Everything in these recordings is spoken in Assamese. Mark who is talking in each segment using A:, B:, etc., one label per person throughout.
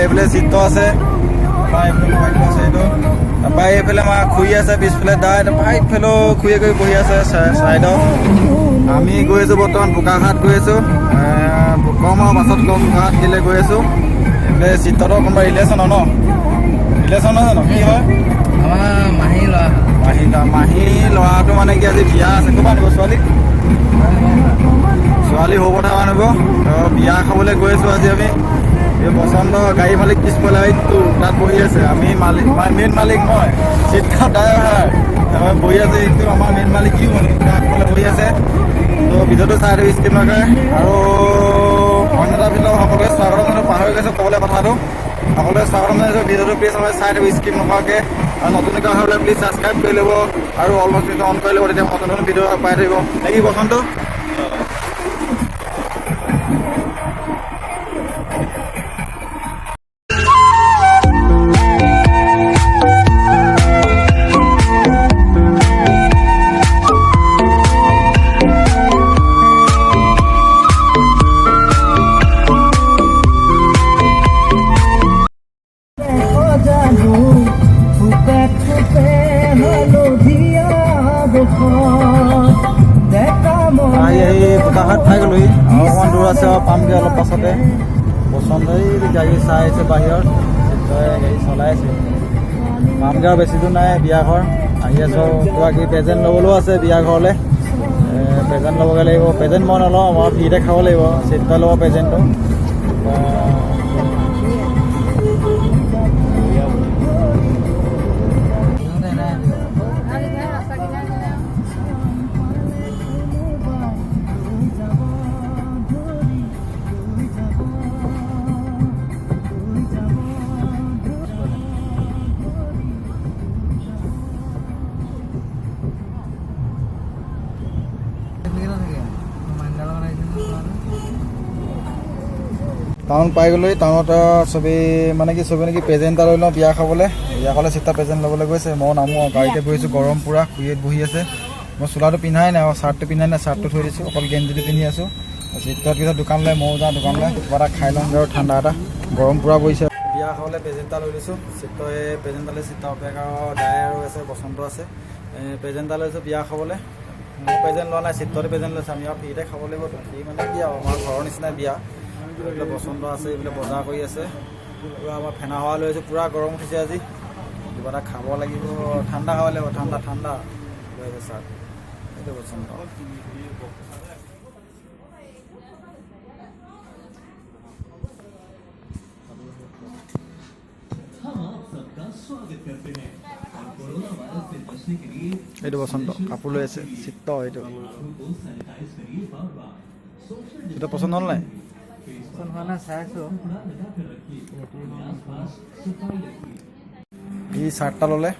A: এইফালে চিত্ৰ আছে, তাৰপৰা এইফালে আমাৰ খুৰী আছে পিছফালে দাই, তাৰপৰা এইফালেও খুৰীয়ে কৰি বহি আছে চাইডত। আমি গৈ আছোঁ বৰ্তমান বোকাখাট গৈ আছোঁ, কম আৰু পাছত কম বোকাখাট দিলে গৈ আছোঁ। এইফালে চিত্ৰটো কোনোবা ৰিলেশ্যনৰ ন, ৰিলেশ্যন নহয় জানো, কি হয়
B: আমাৰ মাহী
A: ল'ৰাটো মানে কি আজি বিয়া আছে। ক'ৰপৰা আনিব ছোৱালী সৰু কথা আনিব, বিয়া খাবলৈ গৈ আছোঁ আজি আমি। এই পচন্দ গাড়ী মালিক পিছফালে তাত বহি আছে, আমি মালিক মেইন মালিক মই, চিত্ৰ ড্ৰাইভাৰ বহি আছে। এইটো আমাৰ মেইন মালিক কি মানে আগফালে বহি আছে। তো ভিডিঅ'টো চাই দিওঁ স্কিপ নকৰে। আৰু অন্য এটা ভিডিঅ' সকলোৱে স্বাগতম জনাইছোঁ, পাহৰি গৈছোঁ ক'বলৈ কথাটো, সকলোৱে স্বাগতম জনাইছোঁ। ভিডিঅ'টো প্লিজ সকলোৱে চাই দিব স্কিপ নকৰাকৈ, আৰু নতুনকৈ হ'লে প্লিজ ছাবস্ক্ৰাইব কৰি ল'ব আৰু অল ন'টিফিকেশ্যন অন কৰি ল'ব, তেতিয়া নতুন নতুন ভিডিঅ' পাই থাকিব নেকি বসন্ত। আহি বোকাখাট পাই গ'লোহি, আৰু অকণমান দূৰ আছে আৰু পামগৈ অলপ পাছতে। পচন্দ এই গাড়ী চাই আছে বাহিৰত, গাড়ী চলাই আছে। পামগৈ আৰু বেছি দূৰ নাই বিয়া ঘৰ। আহি আছোঁ, কিবা কিবি প্ৰেজেণ্ট ল'বলৈও আছে বিয়া ঘৰলৈ, প্ৰেজেণ্ট ল'বগৈ লাগিব। প্ৰেজেণ্ট মই নলওঁ, মই ফ্ৰীতে খাব লাগিব, চিট ল'ব প্ৰেজেণ্টটো। টাউন পাই গ'লোহি। টাউনত চবেই মানে কি চবেই নেকি প্ৰেজেণ্ট এটা লৈ লওঁ বিয়া খাবলৈ। বিয়া খাবলৈ চিটা প্ৰেজেণ্ট ল'বলৈ গৈছে। মই নামো আৰু গাড়ীতে বহিছোঁ, গৰম পূৰা, খুৰীত বহি আছে। মই চোলাটো পিন্ধাই নাই আৰু চাৰ্টটো পিন্ধাই নাই, চাৰ্টটো থৈ দিছোঁ, অকল গেঞ্জিটো পিন্ধি আছোঁ। চিটত পিছত দোকানলৈ ময়ো যাওঁ, দোকানলৈ কিবা এটা খাই লওঁ আৰু ঠাণ্ডা এটা, গৰম পূৰা পৰিছে। বিয়া খাবলৈ প্ৰেজেণ্ট এটা লৈ দিছোঁ, চিত্ৰ এই প্ৰেজেণ্ট এটা চিত্ৰ অপেক্ষা আৰু দাই আৰু আছে, বসন্ত আছে। প্ৰেজেণ্ট এটা লৈছোঁ বিয়া খাবলৈ। মোৰ প্ৰেজেণ্ট লোৱা নাই, চিত্ৰতে প্ৰেজেণ্ট লৈছোঁ। আমি আৰু ফ্ৰীতে খাব লাগিব। ফ্ৰী মানে কি আৰু আমাৰ ঘৰৰ নিচিনাই বিয়া। এইফালে পচন্দ আছে, এইফালে বজাৰ কৰি আছে। পূৰা আমাৰ ফেনা হাৱা লৈ আছোঁ, পূৰা গৰম উঠিছে আজি। কিবা এটা খাব লাগিব, ঠাণ্ডা খাব লাগিব, ঠাণ্ডা ঠাণ্ডা লৈ আছে ছাৰ। এইটো পচন্দ। এইটো পচন্দ, কাপোৰ লৈ আছে চিত্ৰ। এইটো এইটো পচন্দ হ'ল নাই? ই চাৰ্ট এটা ল'লে,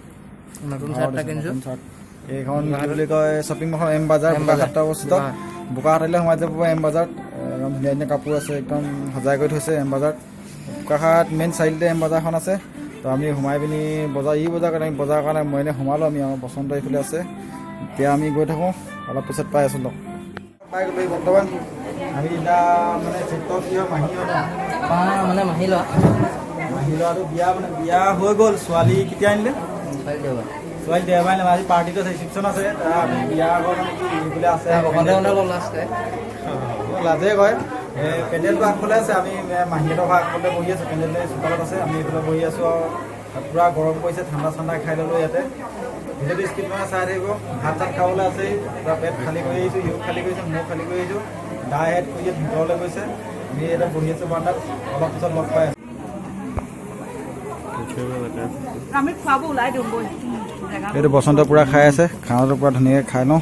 B: নতুন চাৰ্ট এটা কিনিছোঁ।
A: এইখন কি বুলি কয় শ্বপিং মল এম বাজাৰ, বোকাখাট অৱস্থিত। বোকাখাটলৈ সোমাই যাব এম বজাৰত, একদম ধুনীয়া ধুনীয়া কাপোৰ আছে, একদম সজাই কৰি থৈছে এম বজাৰত। বোকাখাট মেইন চাৰিআলিতে এম বজাৰখন আছে। তো আমি সোমাই পিনি বজাৰ কাৰণে বজাৰ কাৰণে মই এনেই সোমালোঁ। আমি আমাৰ পচন্দ এইফালে আছে। এতিয়া আমি গৈ থাকোঁ, অলপ পিছত পাই আছোঁ লগ পাই গ'লো। বৰ্তমান আমি এতিয়া মানে চিত্ৰ কি হয় মাহী
B: মানে মাহী
A: ল'ৰাটো বিয়া মানে বিয়া হৈ গ'ল। ছোৱালী কেতিয়া আনিলে? ছোৱালী দেওবাৰে আনিলে। আজি পাৰ্টিটো ৰিচিপশ্যন আছে, আমি বিয়া ঘৰ মানে কি বোলে আছে, লাজে কয়। পেণ্ডেলটো আগফালে আছে, আমি মাহীহঁতৰ ঘৰ আগফালে বহি আছোঁ। পেণ্ডেল চোতালত আছে, আমি এইফালে বহি আছোঁ। আৰু পূৰা গৰম পৰিছে, ঠাণ্ডা ঠাণ্ডা খাই ল'লোঁ ইয়াতে। ভিডিঅ'টো স্কিপ মানে চাই থাকিব। ভাত চাত খাবলৈ আছেই, পূৰা পেট খালী কৰি আহিছোঁ, ইও খালী কৰিছোঁ, ময়ো খালী কৰি আহিছোঁ। দাই হেড কৰি ভিতৰলৈ গৈছে, আমি এতিয়া বহি আছোঁ বাৰান্দাত। অলপ পিছত লগ পাই আছোঁ। এইটো বসন্ত পূৰা খাই আছে, খানাটো পূৰা ধুনীয়াকৈ খাই লওঁ।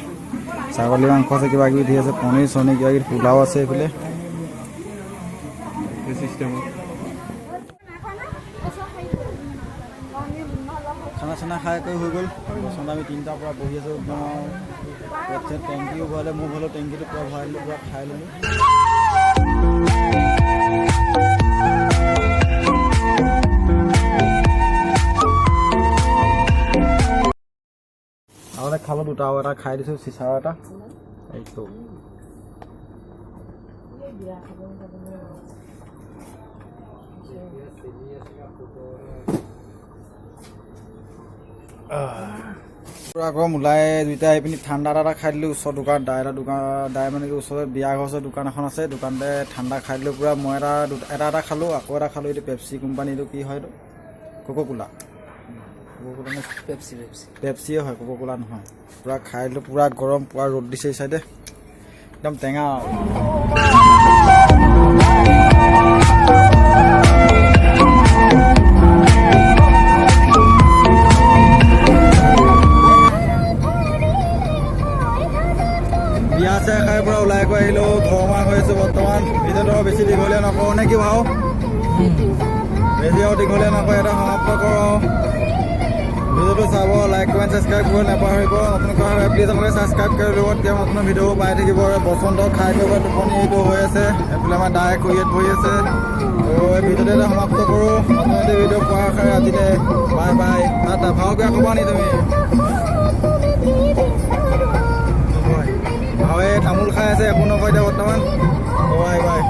A: ছাগলী মাংস আছে, কিবা কিবি দি আছে, পনীৰ চনীৰ কিবা কিবি পোলাও আছে এইফালে। খানা চানা খাই কৰি হৈ গ'ল। বসন্ত আমি তিনিটাৰ পৰা বহি আছোঁ, একদম টেংকিও ভৰালে, মোৰ ঘৰলৈ টেংকিটো পূৰা ভৰাই দিলোঁ, পূৰা খাই ল'লোঁ। আৰু এটা খালোঁ, দুটা আৰু এটা খাই দিছোঁ, চিচাৰ এটা। এইটো পুৰা গৰম ওলাই দুইটা আহি পিনি ঠাণ্ডা এটা খাই দিলোঁ ওচৰ দোকান দাই মানে কি ওচৰত বিয়া ঘৰ ওচৰত দোকান এখন আছে দোকানতে ঠাণ্ডা খাই দিলোঁ পুৰা মই এটা খালোঁ আকৌ এটা খালোঁ এইটো পেপচি কোম্পানীটো কি হয় এইটো কোকোকোলা নে পেপচিয়ে হয় কোকোকোলা নহয় পুৰা খাই দিলোঁ পুৰা গৰম পুৰা ৰ'দ দিছে এই চাইডে একদম টেঙা বিয়া চাই খাই পৰা ওলাই গৈ আহিলোঁ ঘৰমা হৈ আছোঁ বৰ্তমান ভিডিঅ'টো বেছি দীঘলীয়া নকৰোঁ নে কি ভাও বেছি আৰু দীঘলীয়া নকৰোঁ এটা সমাপ্ত কৰোঁ ভিডিঅ'টো চাব লাইক কমেণ্ট ছাবস্ক্ৰাইব কৰিব নাপাহৰিব আপোনালোকৰ প্লিজ আপোনালোকে ছাবস্ক্ৰাইব কৰি ল'ব তেতিয়া নতুন ভিডিঅ' পাই থাকিব বসন্ত খাই কৰি টোপনি এইটো হৈ আছে এইফালে আমাৰ দাই খুৰীত বহি আছে এই ভিডিঅ'টো এটা সমাপ্ত কৰোঁ নতুন এটি ভিডিঅ' পোৱাৰ আশাৰে আজিলৈ বাই বাই ভাও বেয়া ক'বা নি তুমি ভাৱে তামোল খাই আছে একো নকয় এতিয়া বৰ্তমান বাই বাই